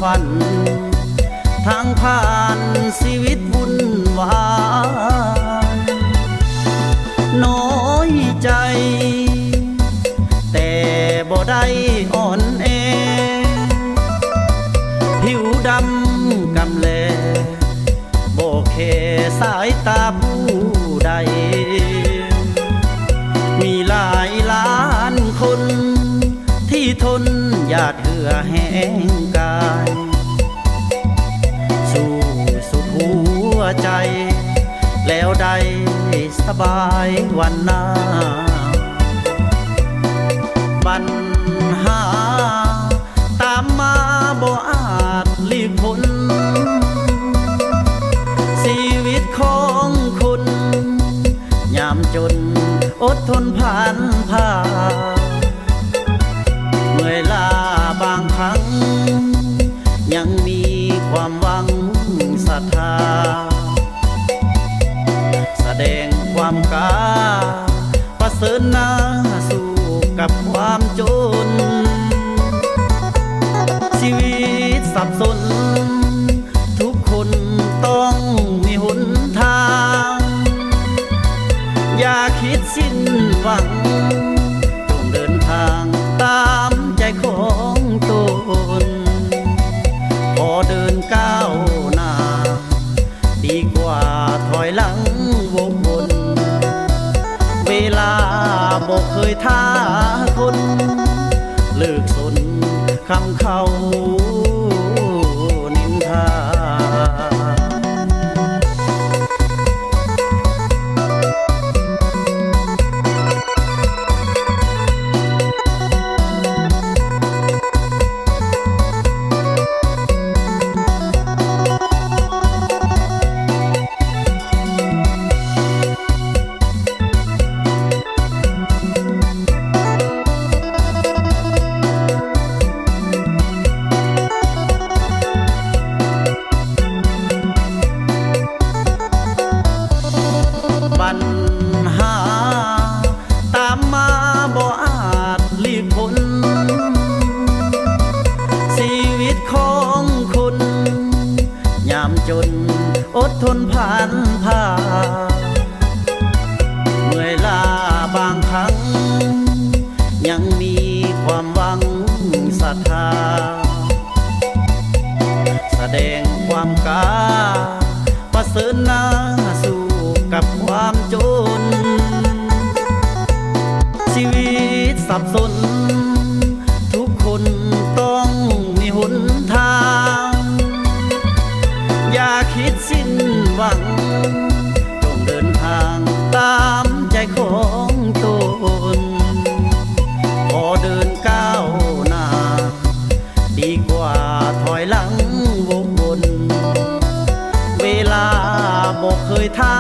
ฝันทางผ่านชีวิตวุ่นวายน้อยใจแต่บ่ได้อ่อนแอผิวดำกำแลบ่แค่สายตาผู้ใดมีหลายล้านคนที่ทนหยาดเหงื่อแห้งกายสู้สุดหัวใจแล้วได้สบายวันหน้าปัญหาตามมาบ่อาจหลีกพ้นชีวิตของคุณยามจนอดทนผ่านผ่าเมื่อยล้าบางครั้งยังมีความหวังศรัทธาแสดงความกล้าประเสริฐหน้าสู้กับความจนชีวิตสับสนทุกคนต้องมีหนทางอย่าคิดสิ้นหวังจงเดินทางตามใจของตนพอเดินก้าวหน้าดีกว่าถอยหลังวกวนเวลาบอกเคยท้าคนเลิกสนคำเขานินทาปัญหาตามมาบ่อาจหลีกพ้นชีวิตของคุณยามจนอดทนผ่านผ่าเมื่อยล้าบางครั้งยังมีความหวังศรัทธาแสดงความกล้าประเสริฐหน้าสู้กับความจนชีวิตสับสนทุกคนต้องมีหนทางอย่าคิดสิ้นหวังจงเดินทางตามใจของตนพอเดินก้าวหน้าดีกว่าถอยหลังวกวนเวลาบอกเคยท้า